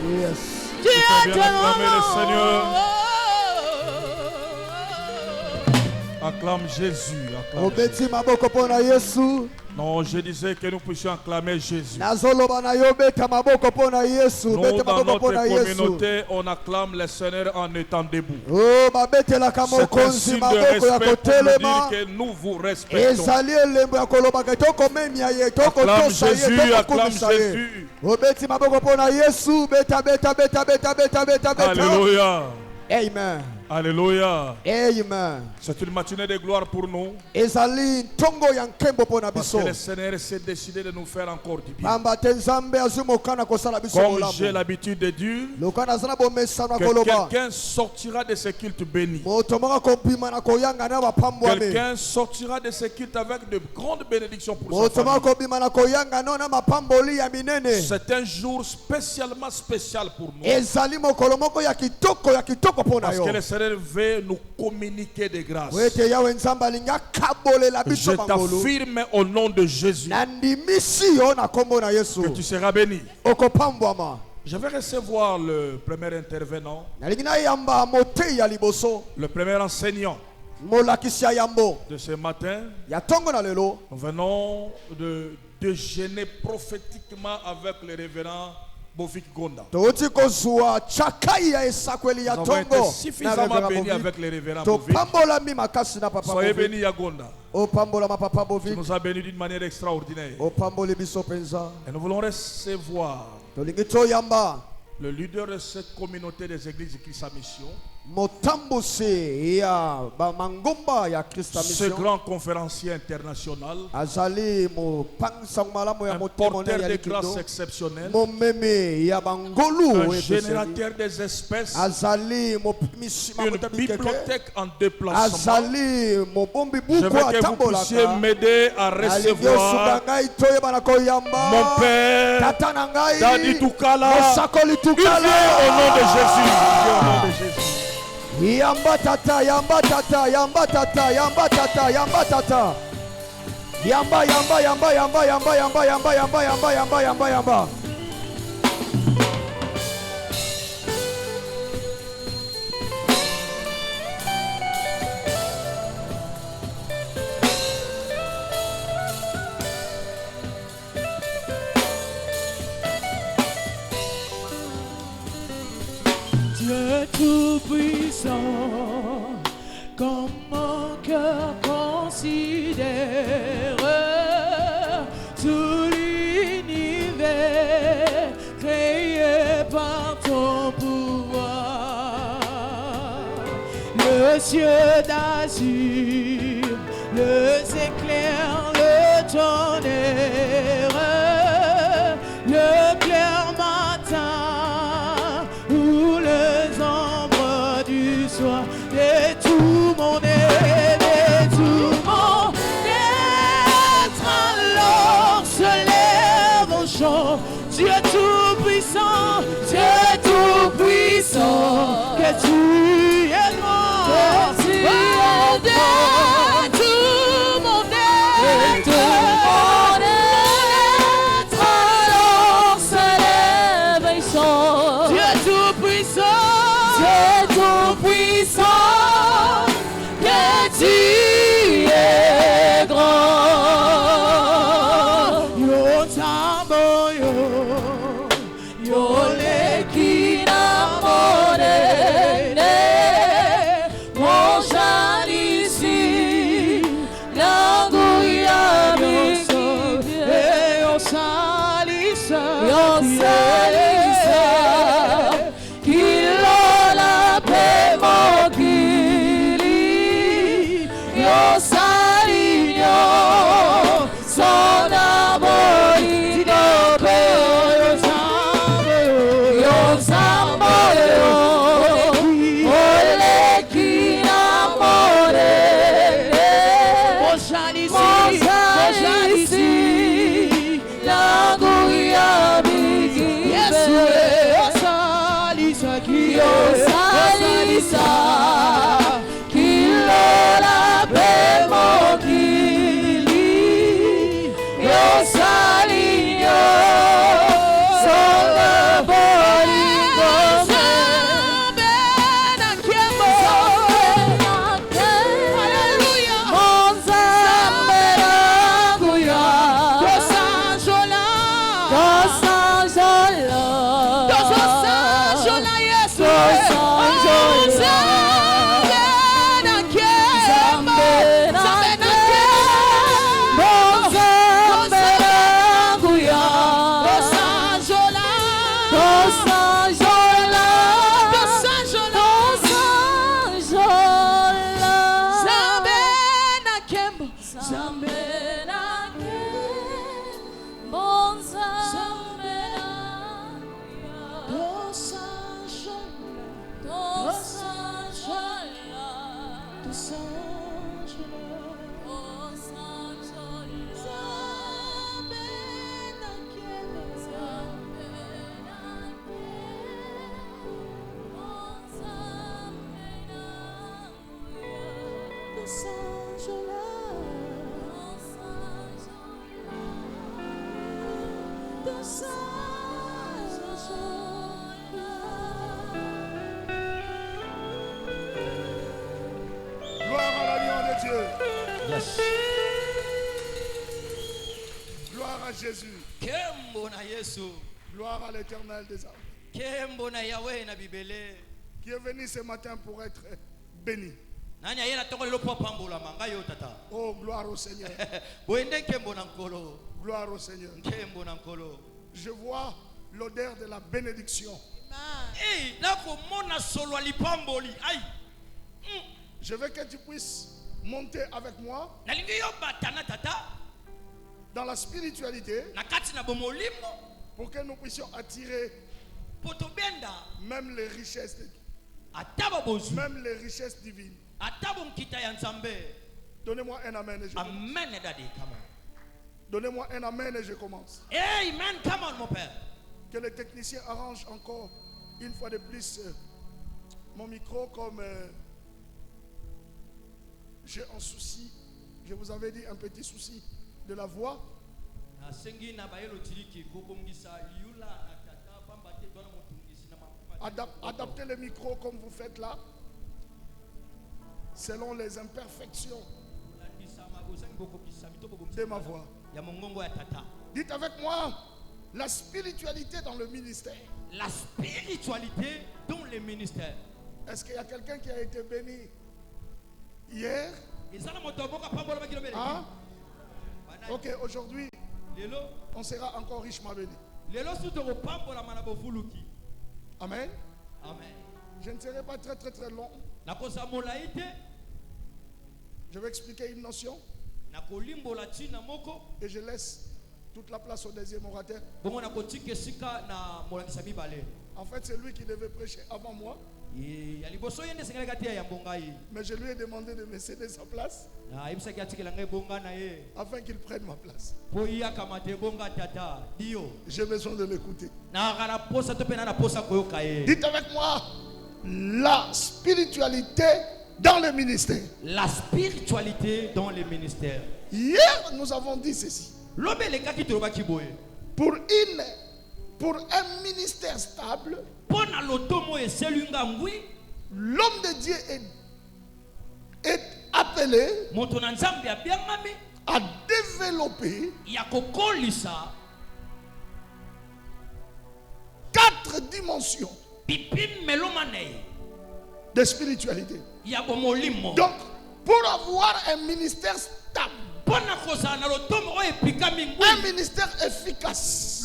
Yes. Tu es bien acclamer le Seigneur. tellement Acclame Jésus. Acclame Obeti Jésus. maboko pona Yesu. Non, je disais que nous puissions acclamer Jésus. Nazoloba na yo beta maboko pona Yesu. Nous, Beta dans maboko notre pona Yesu. communauté, on acclame le Seigneur en étant debout. Oh, babetela C'est un kamokonzi signe de maboko ya respect pour nous kotelema. dire que nous vous respectons. Ezali elembo ya koloba ke tokomemia ye Acclame tokotosa ye Jésus, acclame tokokumisa ye. Jésus. Obeti maboko pona Yesu. Beta beta beta beta beta beta beta. Alléluia. Amen. Alléluia. Amen. C'est une matinée de gloire pour nous. Ezali ntongo ya nkembo pona Parce biso. que le Seigneur s'est décidé de nous faire encore du bien. Pamba te Nzambe azumokana kosala biso Comme olamu. j'ai l'habitude de dire, Lokana zana bomesano ya que koloba. quelqu'un sortira de ce culte béni. Moto moko kopima na koyanga na bapambwame. Quelqu'un sortira de ce culte avec de grandes bénédictions pour sa Moto moko famille. kopima na koyanga no na mapamboli ya minene. C'est un jour spécialement spécial pour nous. Ezali mokolo moko ya kitoko pona Parce yo. que le Seigneur veut nous communiquer des grâces. Wete yawe Nzambe alinga kabolela Je biso mangolu. t'affirme au nom de Jésus Na ndimisi yo na kombo na Yesu. que tu seras béni. Okopambwama. Je vais recevoir le premier intervenant, Nalingi na yamba motei ya liboso. le premier enseignant Molakisi ya yambo. de ce matin. Ya tongo na lelo. Nous venons de déjeuner prophétiquement avec le révérend Bovik Gonda. Touti kozua chakai ya esakweli ya Nous avons été tongo. suffisamment bénis Bovik. avec le révérend Bovik. Topambola mi makasi na papa Soyez Bovik. bénis, Yagonda. Opambola ma papa Tu Bovik. nous as bénis d'une manière extraordinaire. Opamboli biso penza. Et nous voulons recevoir Tolingi to yamba. le leader de cette communauté des églises de Christ à Mission, Motambusi ya ba mangomba ya Christa ce mission. grand conférencier international, Azali mo pangsa malamu ya un motimone porteur ya de likido. grâce exceptionnelle, Mo meme ya bangolu un epeseli. générateur des espèces, Azali mo mishima une motabi keke. bibliothèque en déplacement. Azali mo bombi Je veux buku que vous puissiez atambolaka. m'aider à recevoir mon père, Tata na ngai. Dadi Tukala. Mosakoli Il vient Tukala. au nom de Jésus. Il vient au nom de Jésus. Yamba tata, yamba tata, yamba tata, yamba tata, yamba tata. Yamba, yamba, yamba, yamba, yamba, yamba, yamba, yamba, yamba, yamba, yamba, yamba. Dieu tout-puissant, comme mon cœur considère tout l'univers créé par ton pouvoir. Le ciel d'azur, le éclairs, le tonnerre, le clair matin ou les ombres du soir, et tout mon être, et tout mon être alors se lève au chant. Dieu tout-puissant, Dieu tout-puissant, que tu es grand, que tu es grand, tout mon être, tout mon être alors se lève et chante. Dieu tout-puissant, Dieu tout-puissant, que tu es grand. Yo tambo yo lekina morene, mon jalisi, langu ya miki, yo salisa, kilola pe mokili, yo salinyo, son amor yo sambo yo, ole kina morene, mojalisi, langu ya miki, yo salisa, kilola pe mokili, yo salinyo, son amor Gloire à l'agneau de Dieu. Yes. Gloire à Jésus. Kembo na Yesu. Gloire à l'Éternel des armées. Kembo na Yahweh na Bibele. Qui est venu ce matin pour être béni. Nani ayena tongo lelo po pambola manga yo tata. Oh, gloire au Seigneur. Boende kembo na nkolo. Gloire au Seigneur. Kembo na nkolo. Je vois l'odeur de la bénédiction. Eh, nako mona solo alipamboli. Ai. Je veux que tu puisses monter avec moi Nalingi yo batana tata. dans la spiritualité Na kati na bomolimo. pour que nous puissions attirer Potobenda. même les richesses, Ataba bozu. même les richesses divines. Atabo mkita ya nzambe. Donnez-moi un amen et je commence. Amen daddy, come on. Donnez-moi un amen et je commence. Amen, come on mon père. Que les techniciens arrangent encore une fois de plus mon micro comme j'ai un souci. Je vous avais dit un petit souci de la voix. Adaptez le micro comme vous faites là, selon les imperfections de ma voix. Dites avec moi, la spiritualité dans le ministère. La spiritualité dans le ministère. Est-ce qu'il y a quelqu'un qui a été béni hier? Hein? Ok, aujourd'hui, on sera encore richement béni. Amen. Amen. Je ne serai pas très très long. Je vais expliquer une notion et je laisse toute la place au deuxième orateur. En fait, c'est lui qui devait prêcher avant moi. Mais je lui ai demandé de me céder sa place afin qu'il prenne ma place. J'ai besoin de l'écouter. Dites avec moi, la spiritualité dans le ministère. La spiritualité dans le ministère. Hier, nous avons dit ceci. Pour un ministère stable, l'homme de Dieu est appelé à développer 4 dimensions de spiritualité. Donc, pour avoir un ministère stable, un ministère efficace,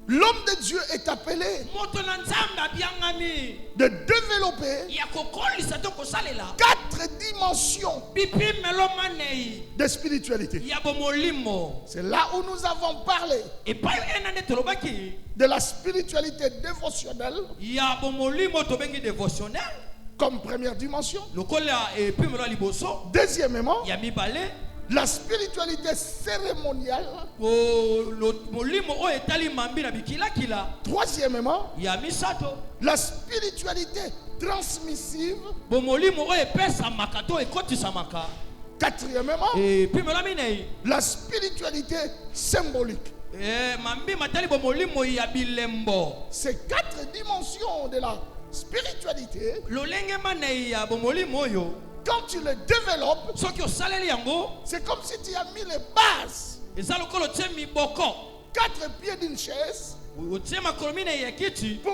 l'homme de Dieu est appelé de développer 4 dimensions de spiritualité. C'est là où nous avons parlé de la spiritualité dévotionnelle comme première dimension. Deuxièmement, la spiritualité cérémoniale. Troisièmement, la spiritualité transmissive. Quatrièmement, la spiritualité symbolique. Ces 4 dimensions de la spiritualité, quand tu le développes, c'est comme si tu as mis les bases. 4 pieds d'une chaise pour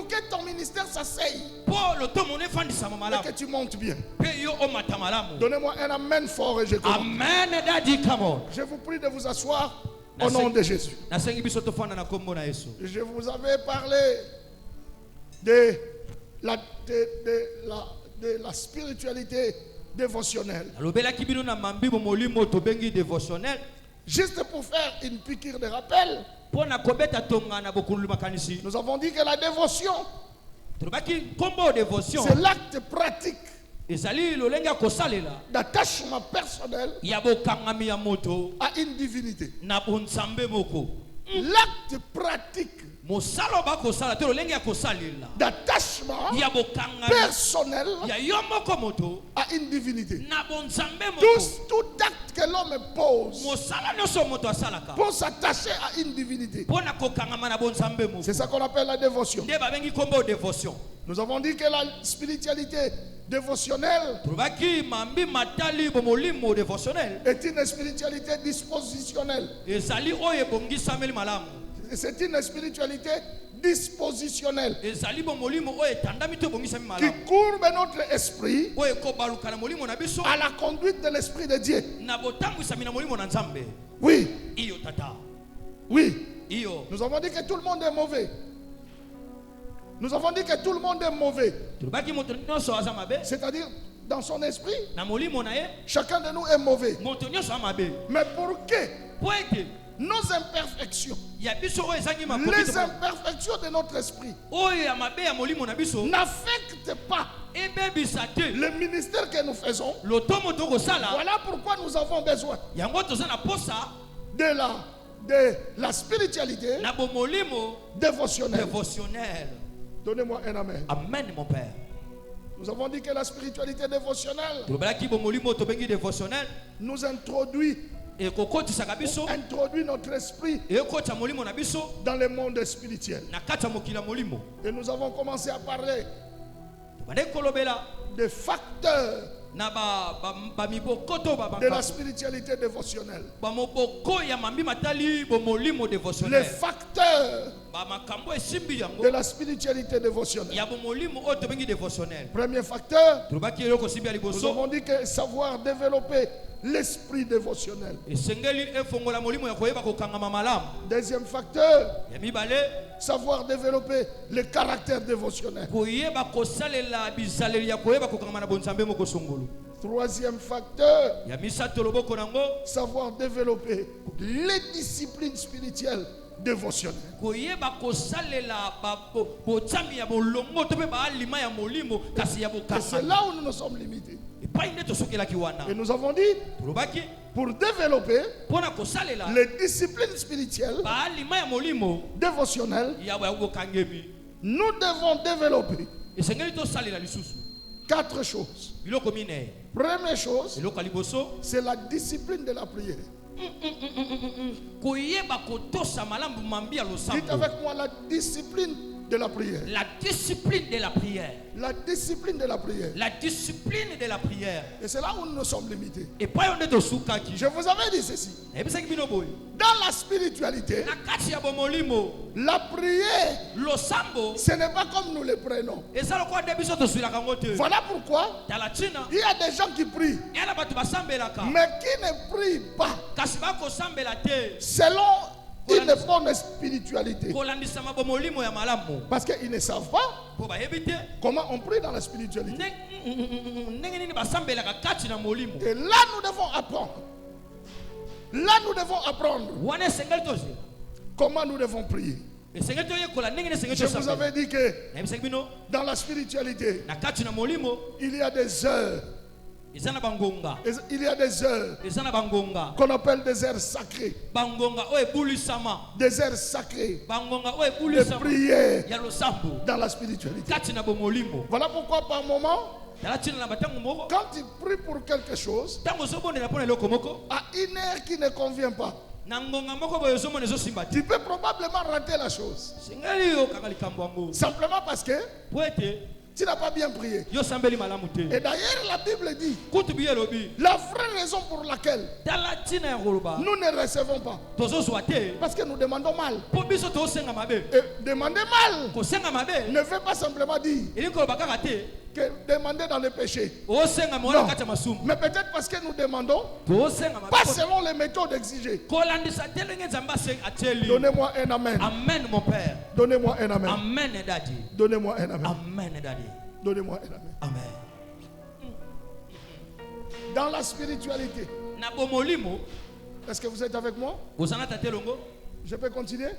que ton ministère s'asseye et que tu montes bien. Donnez-moi un amen fort et je commence. Amen, daddy, come on. Je vous prie de vous asseoir au nom de Jésus. Je vous avais parlé de la spiritualité dévotionnelle. Juste pour faire une piqûre de rappel, nous avons dit que la dévotion, c'est l'acte pratique d'attachement personnel à une divinité. L'acte pratique d'attachement personnel à une divinité. Tout acte que l'homme pose pour s'attacher à une divinité, c'est ça qu'on appelle la dévotion. Nous avons dit que la spiritualité dévotionnelle est une spiritualité dispositionnelle. C'est une spiritualité dispositionnelle qui courbe notre esprit à la conduite de l'esprit de Dieu. Oui. Oui. Nous avons dit que tout le monde est mauvais. Nous avons dit que tout le monde est mauvais. C'est-à-dire, dans son esprit, chacun de nous est mauvais. Mais pour que nos imperfections, les imperfections de notre esprit n'affectent pas le ministère que nous faisons, voilà pourquoi nous avons besoin de la spiritualité dévotionnelle. Donnez-moi un amen. Amen, mon Père. Nous avons dit que la spiritualité dévotionnelle nous introduit notre esprit dans le monde spirituel. Et nous avons commencé à parler des facteurs de la spiritualité dévotionnelle. Les facteurs de la spiritualité dévotionnelle. Premier facteur, nous avons dit que savoir développer l'esprit dévotionnel. Deuxième facteur, savoir développer le caractère dévotionnel. Troisième facteur, savoir développer les disciplines spirituelles dévotionnelles. Et c'est là où nous nous sommes limités. Et nous avons dit, pour développer les disciplines spirituelles dévotionnelles, nous devons développer 4 choses. Première chose, c'est la discipline de la prière. Dites avec moi la discipline de la prière. La discipline de la prière. La discipline de la prière. La discipline de la prière. Et c'est là où nous sommes limités. Je vous avais dit ceci. Dans la spiritualité, la prière, ce n'est pas comme nous le prenons. Voilà pourquoi il y a des gens qui prient, mais qui ne prient pas selon une bonne spiritualité. Parce qu'ils ne savent pas comment on prie dans la spiritualité. Et là, nous devons apprendre. Là, nous devons apprendre comment nous devons prier. Je vous avais dit que dans la spiritualité, il y a des heures. Il y a des heures qu'on appelle des heures sacrées. Des heures sacrées de prière dans la spiritualité. Voilà pourquoi par moment, quand tu pries pour quelque chose, à une heure qui ne convient pas, tu peux probablement rater la chose. Simplement parce que tu n'as pas bien prié. Et d'ailleurs, la Bible dit la vraie raison pour laquelle nous ne recevons pas, parce que nous demandons mal. Et demander mal ne veut pas simplement dire que demander dans le péché. Non. Mais peut-être parce que nous demandons pas selon les méthodes exigées. Donnez-moi un amen. Amen, mon Père. Donnez-moi un amen. Amen, Daddy. Donnez-moi un amen. Amen, Daddy. Donnez-moi un amen. Amen. Dans la spiritualité, est-ce que vous êtes avec moi? Je peux continuer?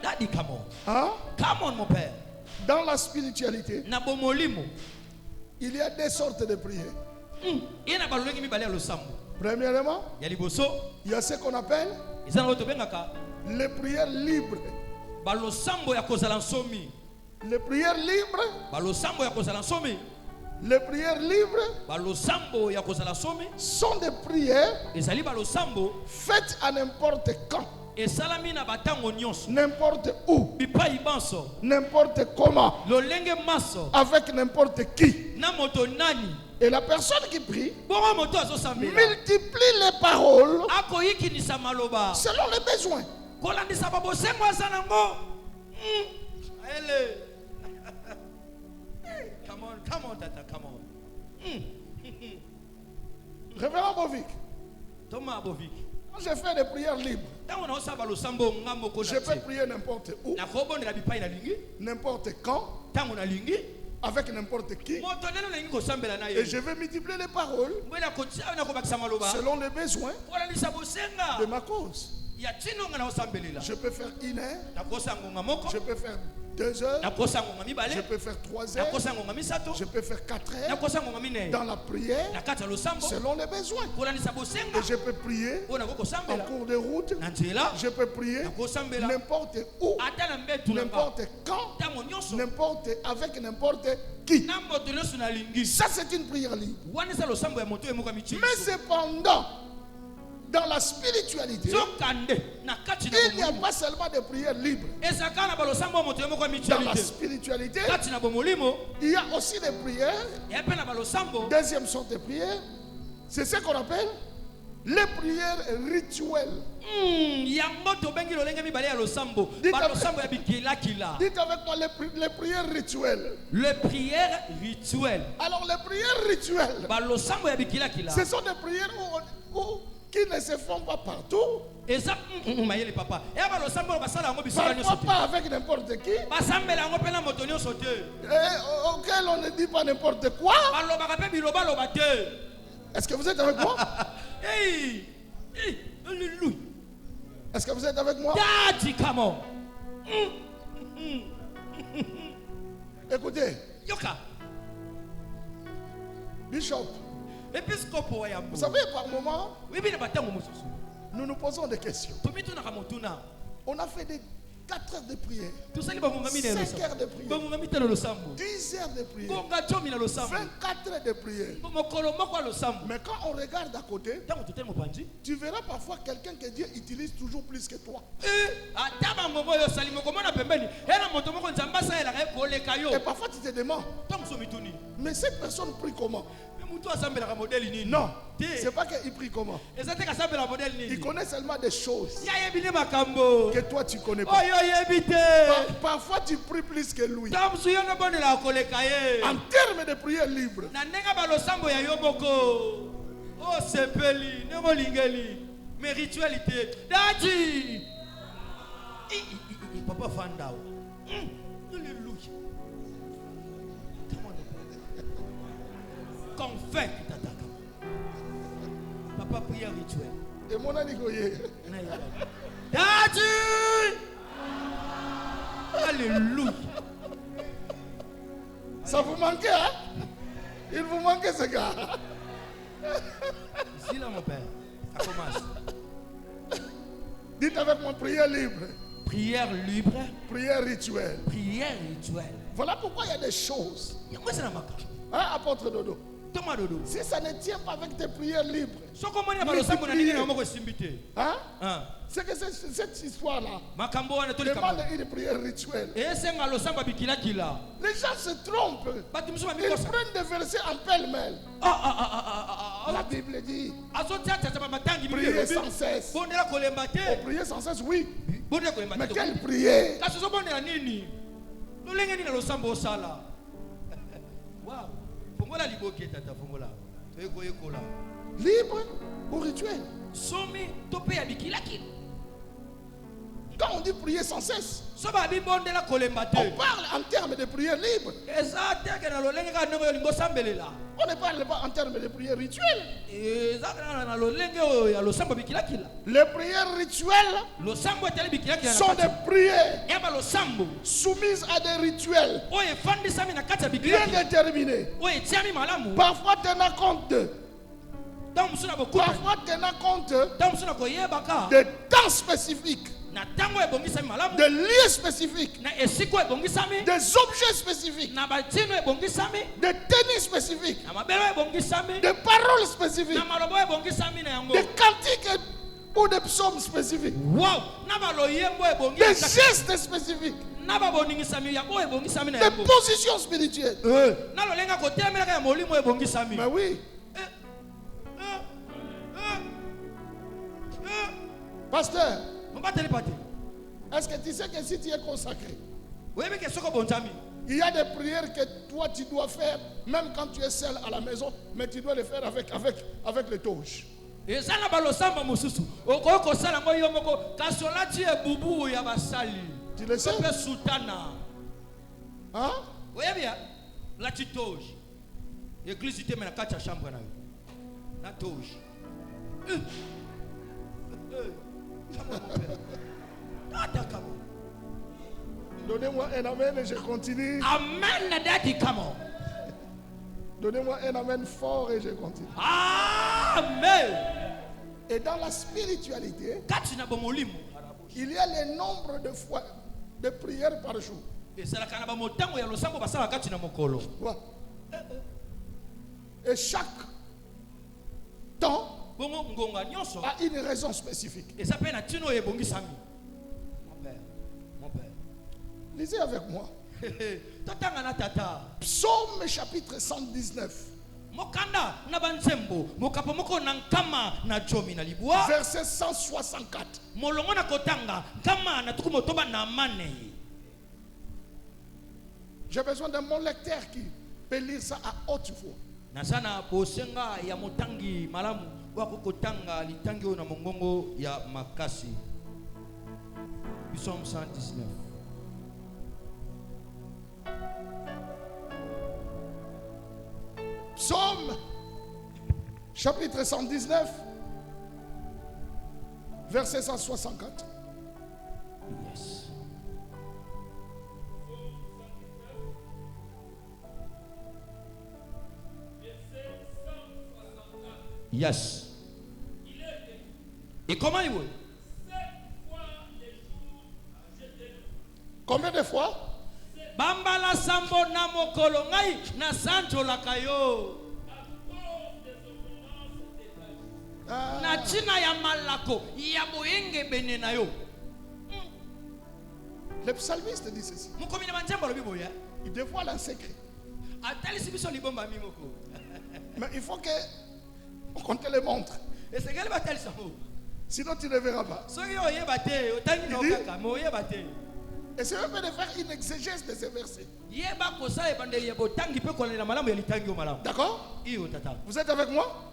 Daddy, come on. Hein? Come on, mon Père. Dans la spiritualité, il y a des sortes de prières. Premièrement, il y a ce qu'on appelle les prières libres. Les prières libres. Les prières libres sont des prières faites à n'importe quand, n'importe où, n'importe comment, avec n'importe qui. Et la personne qui prie multiplie les paroles selon les besoins. Come on. Révérend Bovic. Thomas Bovic. Quand je fais des prières libres, je peux prier n'importe où, n'importe quand, avec n'importe qui. Et je vais multiplier les paroles selon les besoins de ma cause. Je peux faire 1 heure, je peux faire 2 heures, je peux faire 3 heures, je peux faire 4 heures dans la prière selon les besoins. Et je peux prier en cours de route, je peux prier n'importe où, n'importe quand, avec n'importe qui. Ça, c'est une prière libre. Mais cependant, dans la spiritualité, il n'y a pas seulement des prières libres. Dans la spiritualité, il y a aussi des prières. Deuxième sorte de prières, c'est ce qu'on appelle les prières rituelles. Dites avec moi les prières rituelles. Les prières rituelles. Alors les prières rituelles, ce sont des prières qui ne se font pas partout. Parfois pas avec n'importe qui. Auquel on ne dit pas n'importe quoi. Est-ce que vous êtes avec moi? Est-ce que vous êtes avec moi? Écoutez, Bishop, vous savez, par moment, nous nous posons des questions. On a fait des 4 heures de prière, 5 heures de prière, 10 heures de prière, 24 heures de prière. Mais quand on regarde à côté, tu verras parfois quelqu'un que Dieu utilise toujours plus que toi. Et parfois tu te demandes, mais cette personne prie comment? Non, c'est pas qu'il prie comment. Il connaît seulement des choses que toi tu connais pas. Parfois tu pries plus que lui. En termes de prière libre, mes ritualités. Papa Fandao. Alléluia. Confesse t'attaque. Papa prière rituel. Et mon ami Goye. Alléluia. Ça vous manquait, hein? Il vous manquait ce gars. Ici là mon père. Ça commence. Dites avec moi prière libre. Prière libre. Prière rituelle. Prière rituelle. Voilà pourquoi il y a des choses. Hein, apôtre Dodo? Si ça ne tient pas avec tes prières libres, hein? C'est que cette histoire-là demande une prière rituelle. Les gens se trompent. Ils prennent des versets en pêle-mêle. La Bible dit prier sans cesse. Prier sans cesse, oui. Mais quelle prière? Libre ou rituel? Quand on dit prier sans cesse, on parle en termes de prière libre. On ne parle pas en termes de prière rituelle. Les prières rituelles sont des prières soumises à des rituels bien déterminés. Parfois tenant compte de temps spécifiques. des lieux spécifiques, des objets spécifiques, des tenues spécifiques, des paroles spécifiques, des cantiques ou des psaumes spécifiques, des gestes spécifiques, des positions spirituelles. Mais oui. Pasteur, est-ce que tu sais que si tu es consacré, il y a des prières que toi tu dois faire même quand tu es seul à la maison, mais tu dois les faire avec les toges. Tu le sais? Hein? La titoge. L'église était dans la chambre. La toge. Donnez-moi un amen et je continue. Amen, daddy, come on. Donnez-moi un amen fort et je continue. Amen. Et dans la spiritualité, il y a le nombre de fois de prières par jour. Ouais. Et chaque temps a une raison spécifique. Mon père. Lisez avec moi. Psaume chapitre 119. Verset 164. J'ai besoin d'un bon lecteur qui peut lire ça à haute voix. Nasana bosenga ya motangi malamu wako kotanga litangi na mongongo ya makasi. Psaume 119. Psaume chapitre 119 verset 164. Yes. Yes. Et comment il veut? Combien de fois? Bambala sambo na mokolo ngai na sanjo la kayo. Na china ya malako ya boyenge benena yo. Le psalmiste dit ceci. Il dévoile un secret. Mais il faut qu'on te le montre. Sinon tu ne verras pas. Et c'est même de faire une exégèse de ces versets. D'accord? Vous êtes avec moi?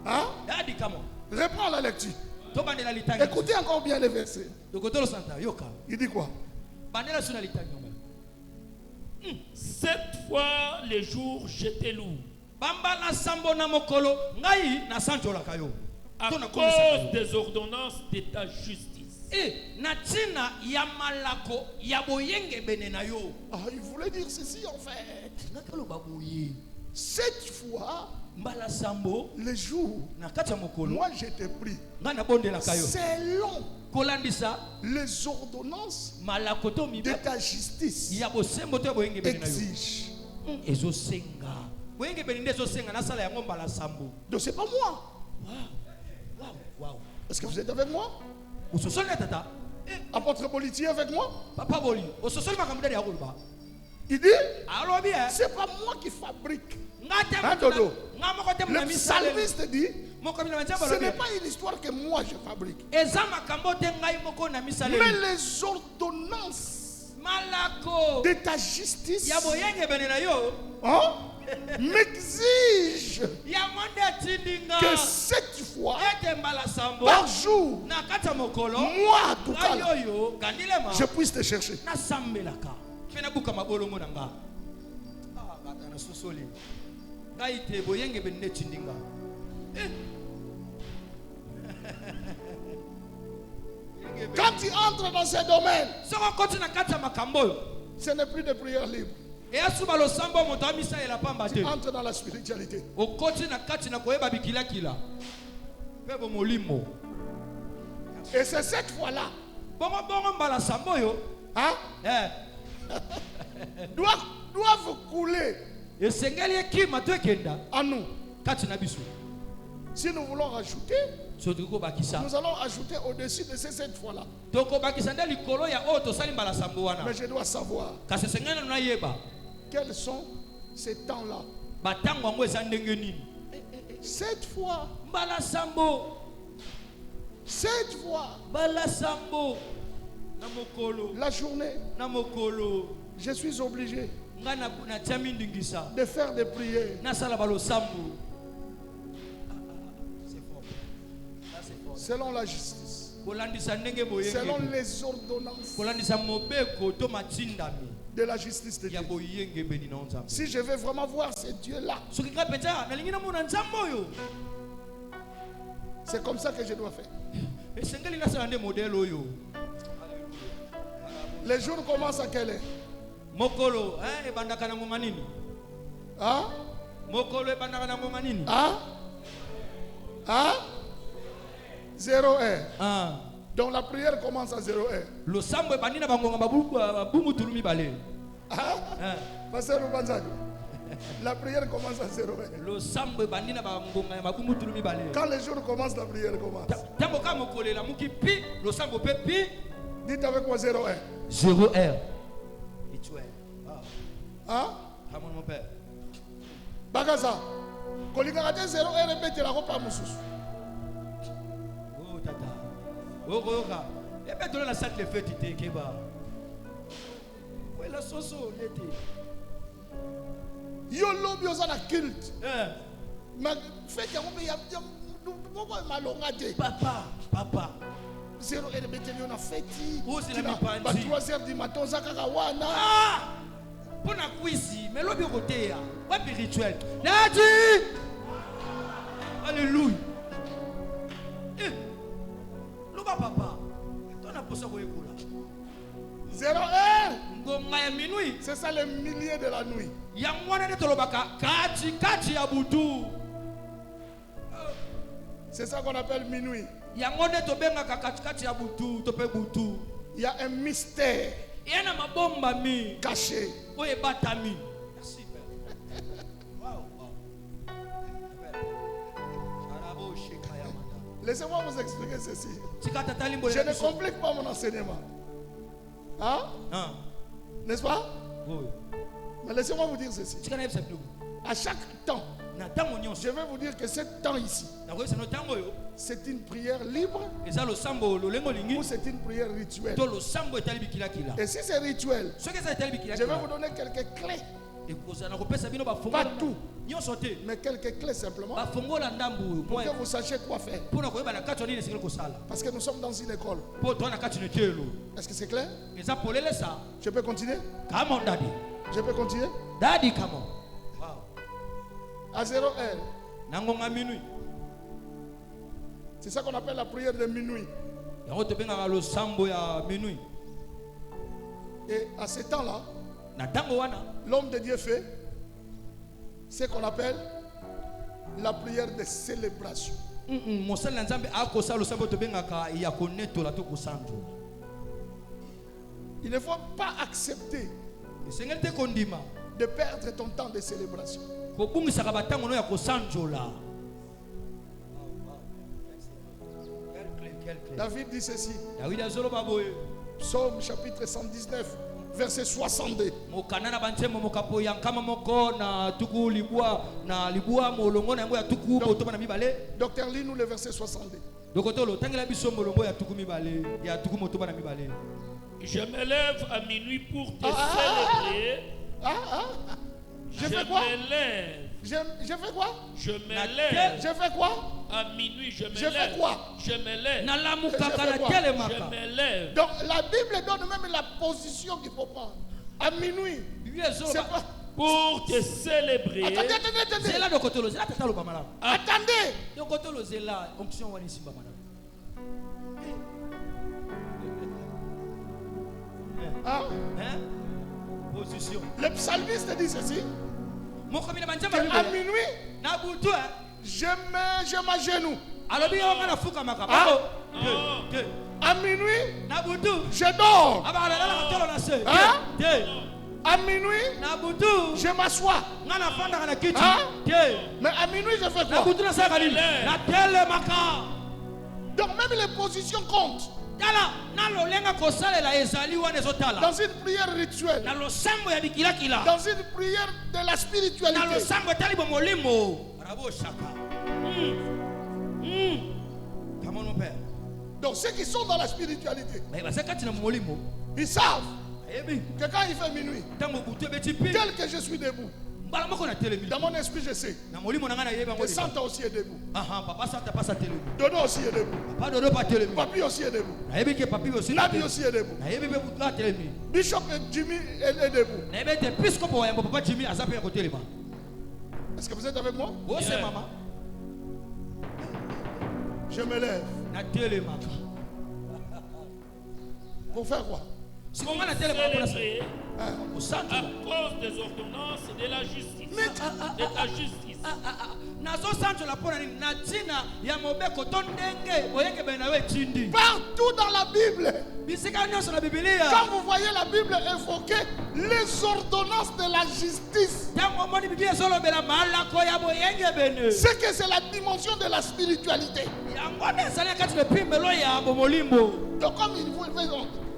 Hein? Reprends la lecture. Écoutez encore bien les versets. Il dit quoi? 7 fois les jours je te loue. À cause des ordonnances de ta justice. Ah, il voulait dire ceci en fait. 7 fois les jours, moi je t'ai pris. C'est long. Les ordonnances de ta justice exigent. Donc c'est pas moi. Est-ce que vous êtes avec moi? Apôtre Bolitier avec moi? Il dit, c'est pas moi qui fabrique. Le psalmiste dit, ce n'est pas une histoire que moi je fabrique. Mais les ordonnances de ta justice m'exige que 7 fois par jour, moi, Toukala, je puisse te chercher. Quand tu entres dans ce domaine, ce n'est plus de prière libre. Tu entres dans la spiritualité. Et c'est cette fois-là Hein? Doivent couler en nous. Si nous voulons rajouter, nous allons ajouter au-dessus de ces 7 fois-là. Mais je dois savoir quels sont ces temps-là. 7 fois. 7 fois. La journée, je suis obligé de faire des prières. Selon la justice, selon les ordonnances de la justice de Dieu. Si je veux vraiment voir ces dieux-là, c'est comme ça que je dois faire. Les jours commencent à quelle heure? Hein? Hein? Hein? 0 heure. Donc la prière commence à 0 heure. Pasteur Rubanzani, la prière commence à 0 heure. Quand les jours commencent, la prière commence. Dites avec moi 0 heure. 0 heure. Hein? Mon père. Bagaza. Kolikagate 0 heure et bête la ropa mususu. Oh tata. Oh roka. Et bête la salle de fête ite keba. Ouais la soso l'été. Yo lobi osana culte. Mais fait que on ya pourquoi malongate. Papa. 0 heure bête on a fête. Où c'est la mipandi. 3 heures du matin ça kaka wana. Pour la cuisine, mais l'objet côté, pas spirituel. Nadi! Alléluia. Loba papa, ton a posé quoi écoula? 0 heure. Ngoma minuit. C'est ça le milieu de la nuit. Yamwana de tolobaka, kati abutu. C'est ça qu'on appelle minuit. Yamwana to benga kati abutu, to pe butu. Il y a un mystère. Il y a ma bombe caché. Oui, batami. Merci, Père. Wow. Laissez-moi vous expliquer ceci. Je ne complique pas mon enseignement. Hein? N'est-ce pas? Oui. Mais laissez-moi vous dire ceci. À chaque temps, je vais vous dire que ce temps ici, c'est une prière libre ou c'est une prière rituelle. Et si c'est rituel, je vais vous donner quelques clés. Pas tout, mais quelques clés simplement pour que vous sachiez quoi faire. Parce que nous sommes dans une école. Est-ce que c'est clair? Je peux continuer? Je peux continuer? Daddy, come on. À 0 heure. C'est ça qu'on appelle la prière de minuit. Et à ce temps-là, l'homme de Dieu fait ce qu'on appelle la prière de célébration. Il ne faut pas accepter de perdre ton temps de célébration. David dit ceci. Psaume chapitre 119, verset 62. Docteur, lis-nous le verset 62. Je me lève à minuit pour te célébrer. Je fais quoi? Je fais quoi? Je me lève. Je fais quoi? À minuit, je me lève. Je fais quoi? Je me lève. Je me lève. Donc la Bible donne même la position qu'il faut prendre. À minuit. C'est pas... Pour te célébrer. Attendez. Position. Le psalmiste dit ceci. À minuit, je m'agenouille. À À minuit, je dors. Hein? À minuit, je m'assois. Hein? Mais à minuit, je fais quoi? Donc même les positions comptent. Dans une prière rituelle, dans une prière de la spiritualité. Comment mon père? Donc ceux qui sont dans la spiritualité, ils savent que quand il fait minuit, tel que je suis debout, dans mon esprit je sais que Santa aussi est debout, Dodo aussi est debout, Papi aussi est debout, Nabi aussi est debout, Bishop Jimmy est debout. Est-ce que vous êtes avec moi? Je me lève. Pour faire quoi? À cause des ordonnances de la justice. De ta justice. Partout dans la Bible, quand vous voyez la Bible évoquer les ordonnances de la justice, c'est que c'est la dimension de la spiritualité. Donc comme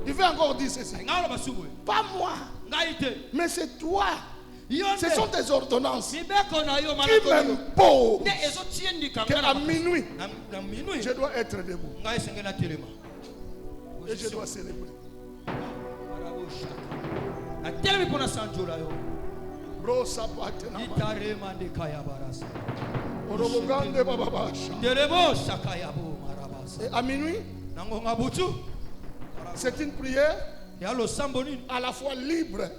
il veut encore dire ceci, pas moi, mais c'est toi. Ce sont tes ordonnances qui m'imposent qu'à minuit, je dois être debout. Et je dois célébrer. Et à minuit, c'est une prière à la fois libre.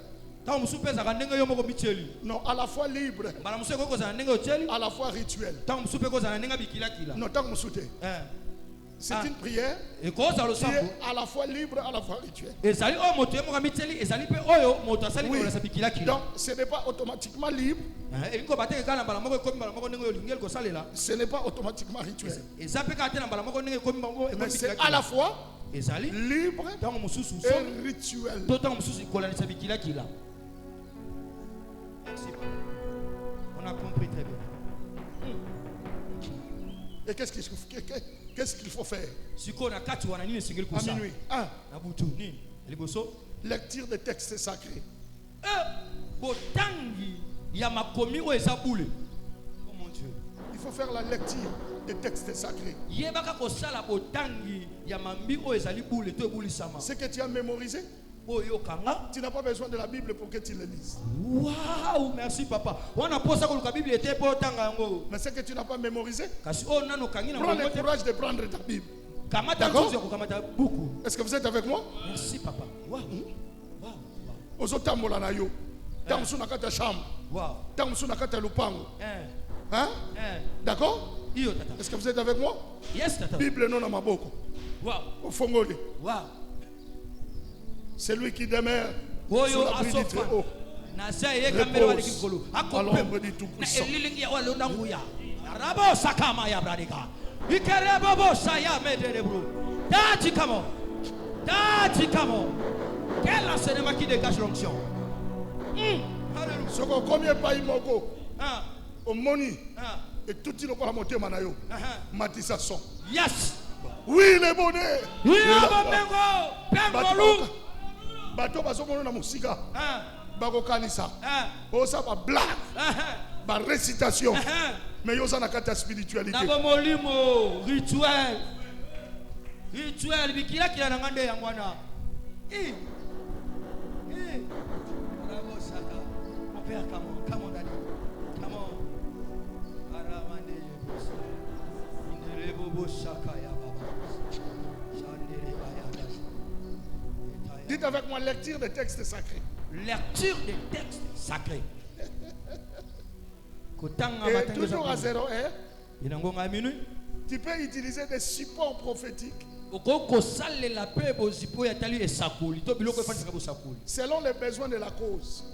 Non, à la fois libre, à la fois rituelle. Non, c'est une prière qui est à la fois libre, à la fois rituelle. Oui. Donc, ce n'est pas automatiquement libre. Ce n'est pas automatiquement rituel. Mais c'est à la fois libre et rituel. On a compris très bien. Et qu'est-ce qu'il faut faire? À minuit. Lecture des textes sacrés. Oh mon Dieu. Il faut faire la lecture des textes sacrés. Ce que tu as mémorisé, tu n'as pas besoin de la Bible pour que tu le lises. Waouh, merci papa. Mais ce que tu n'as pas mémorisé, prends le courage de prendre ta Bible. D'accord? Est-ce que vous êtes avec moi? Merci papa. Waouh. Ozotambola na yo. Tant sous nakata chambre. Tant sous nakata lupango. Hein? D'accord? Est-ce que vous êtes avec moi? Yes, tata. Bible non à maboko. Wow. Au fongoli. Wow. C'est lui qui demeure sous l'abri du Très-Haut. Repose à l'ombre du Tout-Puissant. Quel enseignement qui dégage l'onction? Ce qu'on combien pas imoko au moni et tout le monde a monté manayo matissa son. Yes. Oui les bonnets. Oui le bateau baso mono na musika. Bako kanisa. O ça ba blague. Ba récitation. Mais yo ça na kata spiritualité. Na molimo rituel. Rituel bikila kila ngande yangwana. Bravo Saka. Mon père, come on, daddy. Come on. Aramande yebosa. Indere bobo Saka ya baba. Chandere bayada. Dites avec moi lecture des textes sacrés. Lecture des textes sacrés. Et toujours à 0 heure, tu peux utiliser des supports prophétiques selon les besoins de la cause.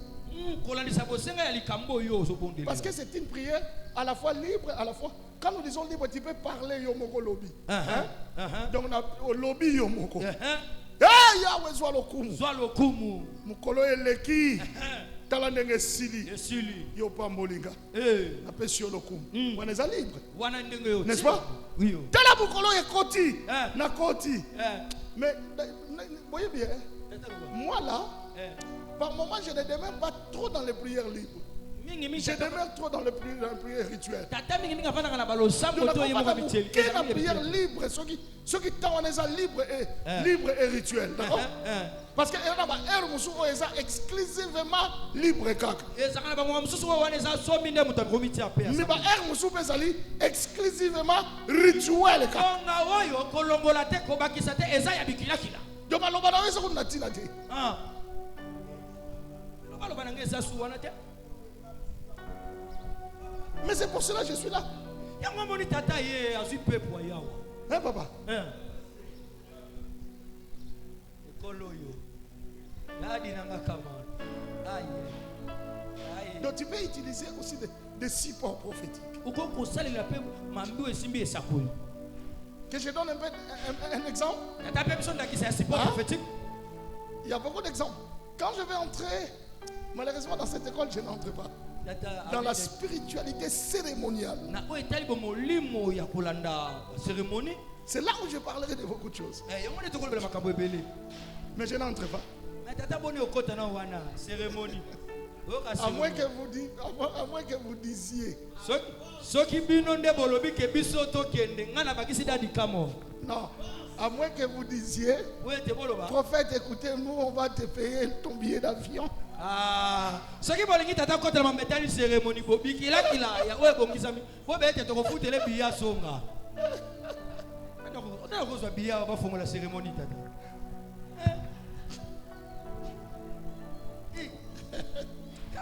Parce que c'est une prière à la fois libre, à la fois. Quand nous disons libre, tu peux parler yomoko lobby. Donc on a lobby yomoko. Eh Yahweh zwalokumu. Mukolo eleki. Talandenge sili. Yo pambolinga. Apesi lokumu. On est libre. N'est-ce pas? Oui. Tala mukolo ekoti. Na koti. Mais voyez bien. Moi là, par moment je ne demeure pas trop dans les prières libres. Je demeure trop dans les prières rituelles. La prière libre, ceux qui t'ont libre et rituel. D'accord? Parce que est exclusivement libre. Mais exclusivement rituel. Mais c'est pour cela que je suis là. Hein, papa? Donc tu peux utiliser aussi des supports prophétiques. Que je donne un exemple. Il y a beaucoup d'exemples. Quand je vais entrer, malheureusement dans cette école, je n'entre pas dans la spiritualité cérémoniale. C'est là où je parlerai de beaucoup de choses. Mais je n'entre pas. À moins que vous disiez. Non. À moins que vous disiez, prophète, écoutez-nous, on va te payer ton billet d'avion. Ce qui veut dire tata kota mametali cérémonie bobi kila ya oye bongisa mi bo bete to kofutele biya songa on a biya ba fongo la cérémonie tata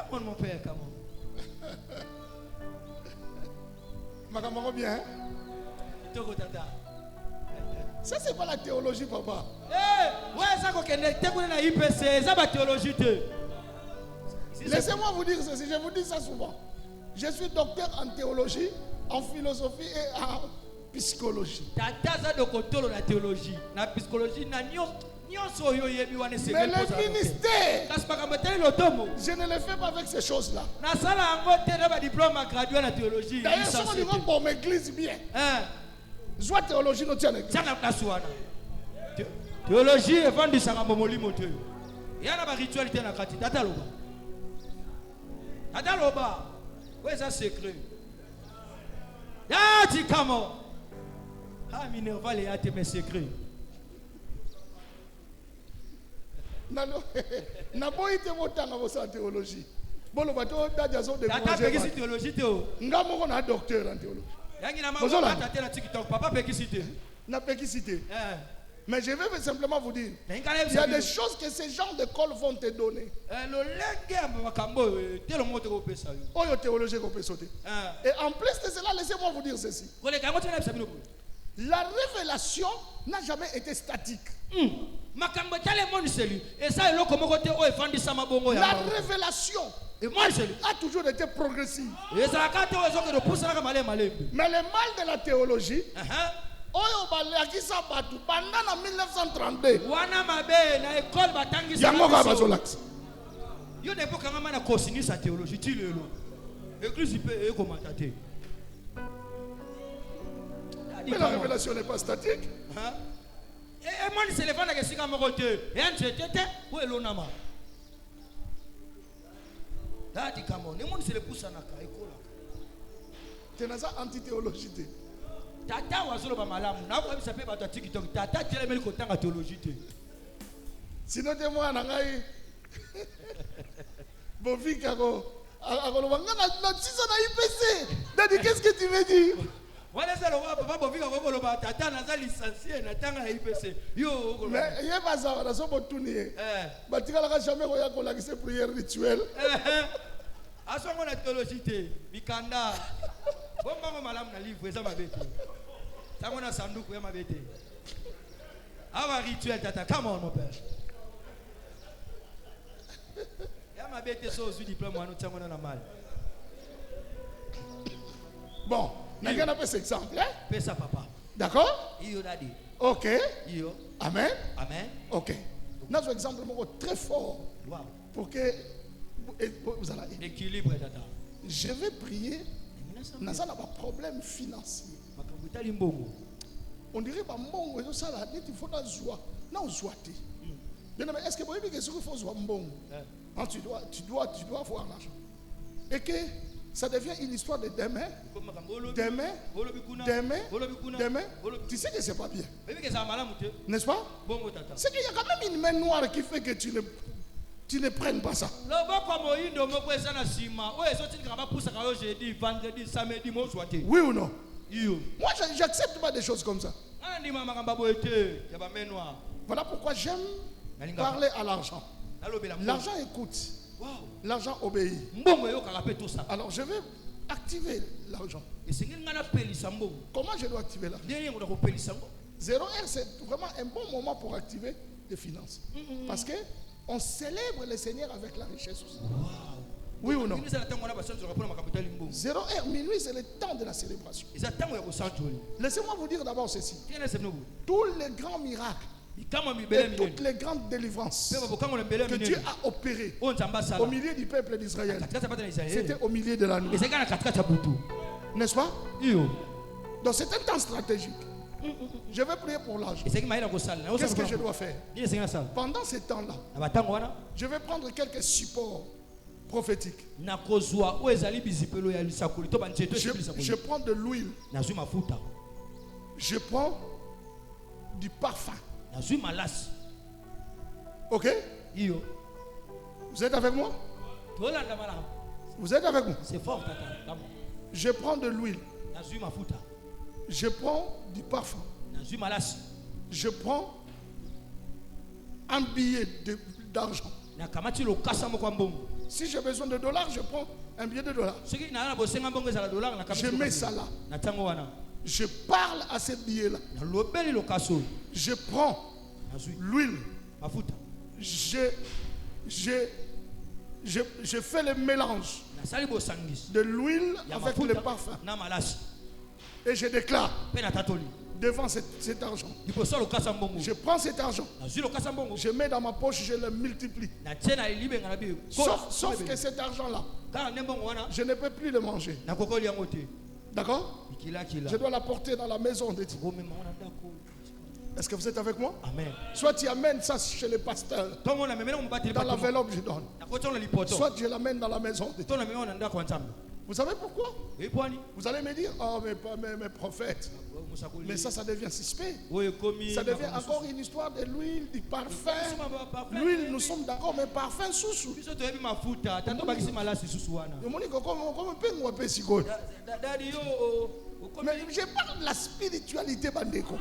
come on mon père, come on makamako bien toko tata. Ça c'est pas la théologie, papa. Ouais, ça kokende tekuna na IPC, ça ba théologie te. Laissez-moi vous dire ceci, je vous dis ça souvent. Je suis docteur en théologie, en philosophie et en psychologie. Mais le ministère, je ne le fais pas avec ces choses-là. D'ailleurs, si on dit qu'on m'église bien, soit théologie, nous tiens. Théologie est vendue sur un moment limité. Il y a un rituel qui est dans la Adaloba, où est-ce secret? Yati kamo. Ah, Minerva les a mes secrets. Naboyi te motanga vosa théologie. Bon, le bateau d'Adjazo de théologie. Ngamo na docteur en théologie. Yangi na mama tata na TikTok. Papa pékicité. Na pékicité. Mais je vais simplement vous dire, il y a des choses que ces gens d'école vont te donner. Et en plus de cela, laissez-moi vous dire ceci. La révélation n'a jamais été statique. La révélation a toujours été progressive. Mais le mal de la théologie, Oyo balakisa batu pendant 1932. Wana mabe na école batangi sa. Yango ka bazolax. Yo ne poka ngama na continue sa théologie ti lelo. Église peut e commentateur. Mais la révélation n'est pas statique. Et moi c'est le vent que sika moko te. Et antete ou elonama. Dadi kamon. Et moi c'est le poussa naka école. Tenaza anti-théologie. Tata wazolo ba malamu na ko bisape ba TikTok tata telemeli ko tanga théologie te. Sinon te moi na ngai bovika ko akolo ngana na tisa na IPC. Dadi qu'est-ce que tu veux dire? Wala ça le papa bovika ko lo ba tata na za licencié na tanga na IPC. Yo mais ye baza na so botuni. Batikala ka jamais ko ya ko la kise prière rituelle. Aso ngona théologie te mikanda. Bomba malamu na livre ça mabete. Ça ngona sanduku ya mabete. Ava rituel tata, come on mon père. Ya Bon, n'a pas fait cet exemple. Hein? D'accord? Ok. Amen. Amen. Ok. Notre exemple est très fort. Wow. Pour que vous allez. L'équilibre, je vais prier. Nous avons un problème financier. On dirait que il faut la joie. Non, joie. Est-ce que vous voyez que ce qu'il faut joie? Tu dois avoir l'argent. Et que ça devient une histoire de demain. Demain. Tu sais que ce n'est pas bien. N'est-ce pas? C'est qu'il y a quand même une main noire qui fait que tu ne prennes pas ça. Oui ou non? Moi, je n'accepte pas des choses comme ça. Voilà pourquoi j'aime parler à l'argent. L'argent écoute. L'argent obéit. Alors je vais activer l'argent. Comment je dois activer l'argent? 0R, c'est vraiment un bon moment pour activer les finances. Parce que on célèbre le Seigneur avec la richesse aussi. Oui ou non? 0h, minuit, c'est le temps de la célébration. Laissez-moi vous dire d'abord ceci. Tous les grands miracles et toutes les grandes délivrances que Dieu a opérées au milieu du peuple d'Israël, c'était au milieu de la nuit. N'est-ce pas? Donc c'est un temps stratégique. Je vais prier pour l'argent. Qu'est-ce que je dois faire? Pendant ce temps-là, je vais prendre quelques supports prophétiques. Je prends de l'huile. Je prends du parfum. Ok? Vous êtes avec moi? Vous êtes avec moi? C'est fort, je prends de l'huile. Je prends du parfum. Je prends un billet d'argent. Si j'ai besoin de dollars, je prends un billet de dollars. Je mets ça là. Je parle à ce billet-là. Je prends l'huile. Je fais le mélange de l'huile avec le parfum. Et je déclare devant cet argent. Je prends cet argent. Je mets dans ma poche, je le multiplie. Sauf que cet argent-là, je ne peux plus le manger. D'accord? Je dois l'apporter dans la maison de Dieu. Est-ce que vous êtes avec moi? Amen. Soit tu amènes ça chez le pasteur. Dans l'enveloppe, je donne. Soit je l'amène dans la maison de Dieu. Vous savez pourquoi? Vous allez me dire, oh mes prophètes. Mais ça devient suspect. Ça devient encore une histoire de l'huile, du parfum. L'huile, nous sommes d'accord, mais parfum sous-sous. Mais je parle de la spiritualité, Bandeko.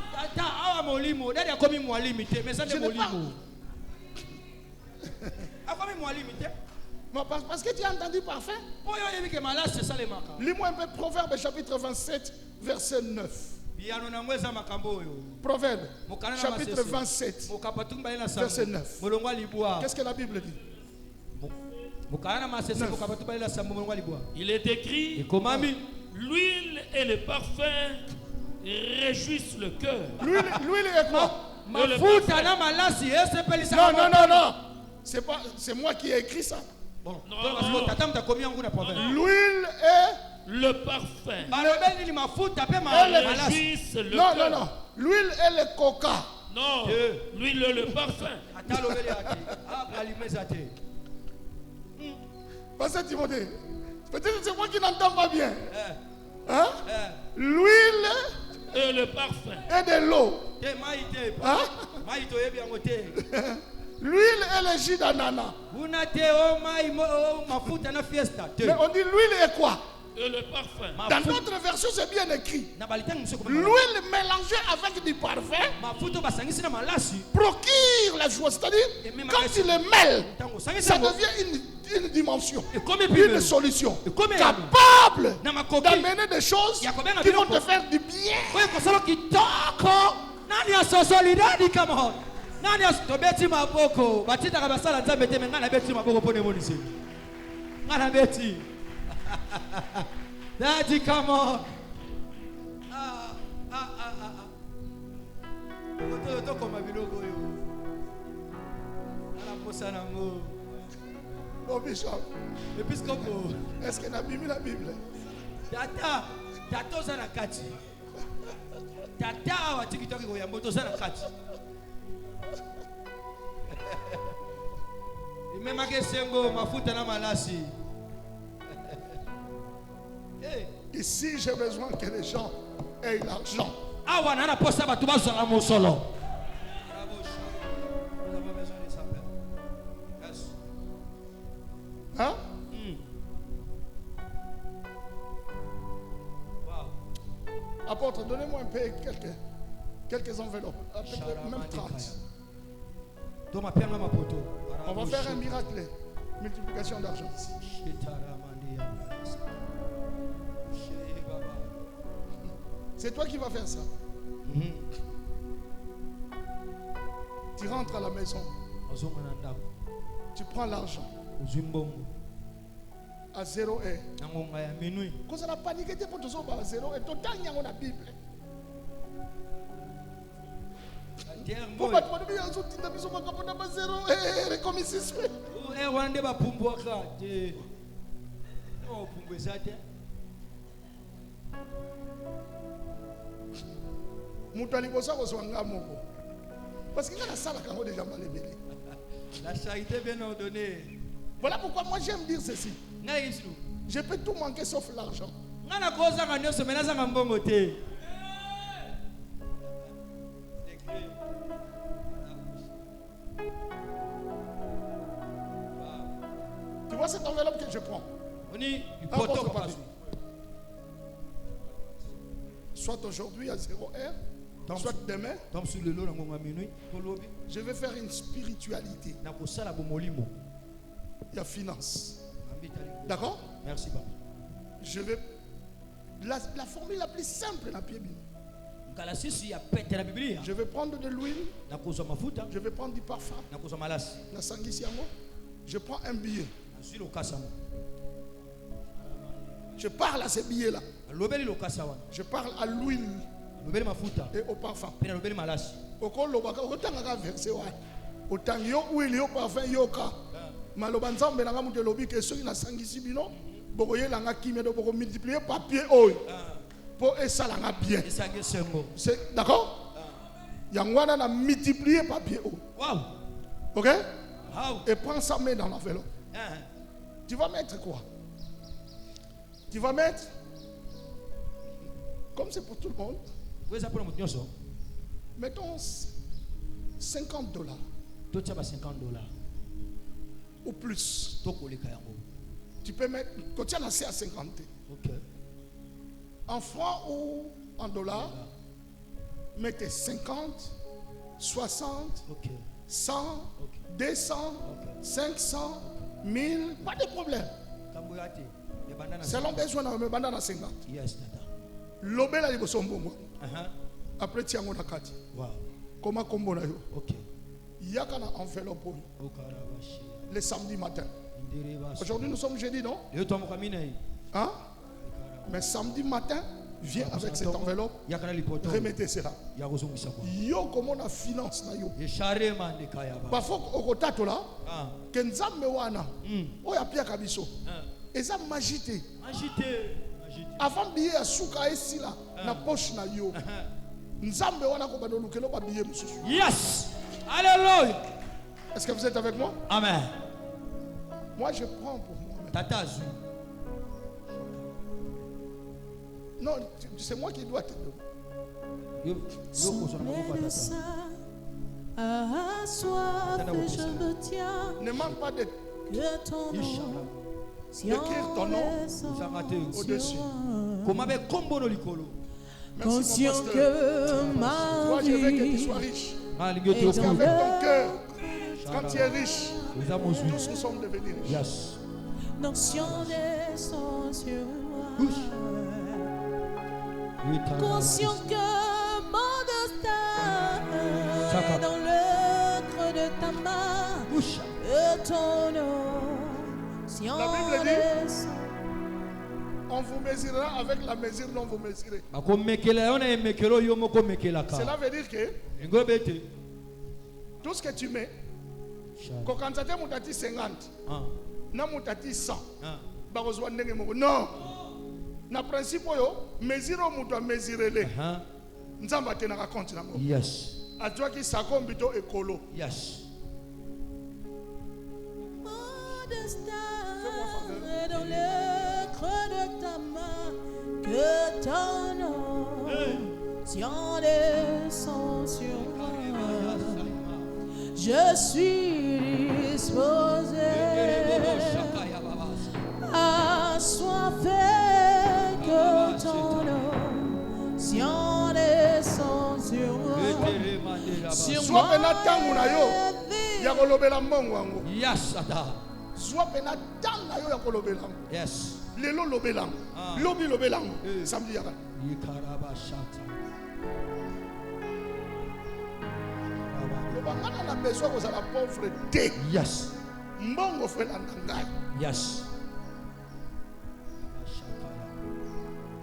Parce que tu as entendu parfum. Lis-moi un peu Proverbe chapitre 27, verset 9. Proverbe chapitre 27, verset 9. Qu'est-ce que la Bible dit? Il est écrit, l'huile et le parfum réjouissent le cœur. L'huile est quoi? Non. C'est moi qui ai écrit ça. Bon. L'huile est le parfum. Non. L'huile est le coca. Non. L'huile est le parfum. Pasteur Timothée, peut-être c'est moi qui n'entends pas bien. Hein? L'huile et le parfum. Et de l'eau. Hein? L'huile et le jus d'ananas. Mais on dit l'huile est quoi? Et le parfum. Dans notre version, c'est bien écrit. L'huile mélangée avec du parfum procure la joie. C'est-à-dire, quand tu le mêles, ça devient une dimension, une solution capable d'amener des choses qui vont te faire du bien. Betty. Daddy, come on. Bon, Bishop. Est-ce qu'il a mis la Bible? Tata, tata sana kati. Tata wa tikitoki go yambo to sana kati. Imema ke sengo mafuta na malasi. Ici, j'ai besoin que les gens aient l'argent. Awa nana posa batu bazala mosolo. Hein? Wow. Apôtre, donnez-moi un peu quelques enveloppes. À peu près, même 30. On va faire un miracle. Multiplication d'argent. C'est toi qui vas faire ça. Tu rentres à la maison. Tu prends l'argent. À 0 heure. Quand on a paniqué, tu peux à 0 heure. Total, il y a la Bible. Pourquoi tu as dit que tu as 0 heure comme ici? Parce qu'il y a la salle qui a déjà mal aimé. La charité bien ordonnée. Voilà pourquoi moi j'aime dire ceci. Je peux tout manquer sauf l'argent. Tu vois cette enveloppe que je prends? Soit aujourd'hui à 0 heure, soit demain, je vais faire une spiritualité. Il y a finance. D'accord? Merci, papa. Je vais. La formule la plus simple dans la Bible. Je vais prendre de l'huile. Je vais prendre du parfum. Je prends un billet. Je parle à ces billets-là. Je parle à l'huile et au parfum. Malobanzambe nanga mutu lobi ke soki na sangisi bino bokoye langa kimia do boko multiplier papier oil pour esala nga bien. C'est d'accord? Yangwana na multiplier papier oil. Wow. OK? Et prends ça, mets dans l'enveloppe. Tu vas mettre quoi? Tu vas mettre, comme c'est pour tout le monde, mettons $50. Ou plus. Tu peux mettre, quand tu as lancé à 50. Okay. En francs ou en dollars, mettez 50, 60, 100, 200, 500, 1000, pas de problème. Selon besoin, on me bandana 50. Yes, tata. L'obéla libo sombongo. Après tu as mon akati. Wow. Comment combo na yo? Ok. Il y a qu'un enveloppe. Le samedi matin. Aujourd'hui nous sommes jeudi, non? Hein? Mais samedi matin, viens avec cette enveloppe. Remettez cela. Yo comment on finance na yo. Parfois au kotato là, kenzambe wana. Oya pia kabiso. Eza magité. Avant billet à souka ici là, na poche na yo. Nzambe wana ko bado lukelo ba billet mususu. Yes. Alléluia. Est-ce que vous êtes avec moi? Amen. Moi je prends pour moi. Tata. Non, c'est moi qui dois te donner. Ne manque pas d'écrire ton nom au-dessus. Conscient que ma toi, je veux que tu vie sois riche. est Parce dans qu'avec ton cœur, le quand tu es riche, tous nous sommes devenus riches. Yes. notion des sensuels. Conscient que mon destin est dans le creux de ta main, et ton nom La Bible dit, on vous mesurera avec la mesure dont vous mesurez. Cela veut dire que tout ce que tu mets, quand tu as 50, na mutati 100, non. Na principe mesure muto mesurer le. Nzamba tenaka compte nango. Yes. Adwa ki sakombito ekolo. Yes. Dans le creux de ta main, que ton nom descend sur moi. Je suis disposé à soiffer que ton nom descend sur moi. Sur moi. Ya kolobela mbongo wango. Yes, ata. Soit pena tanga yo ya kolobela. Yes. Lelo lobela. Lobi lobela. Samedi yaka. Yikaraba shata. Lobangana na besoin ko la pauvreté. Yes. Mbongo fela ndangai. Yes.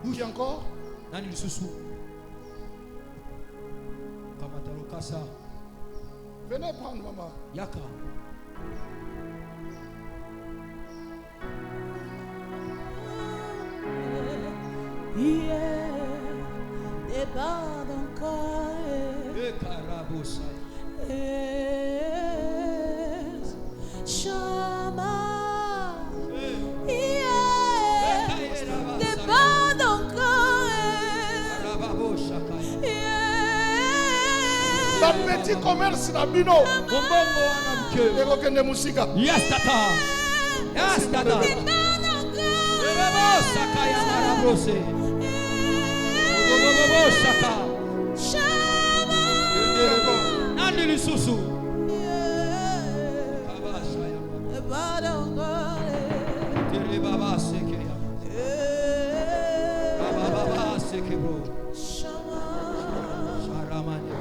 Qui encore? Nani lisusu. Kamatarokasa. Venez prendre maman. Yaka. Débat encore. Chama. Débat encore. La petit commerce na bino. Eko kende musika. Yes, tata. Yes, tata. Sakaya marabrose. Chama. Nani lisusu. Débat encore. Tere baba seke. Baba seke bro. Chama. Sharamani.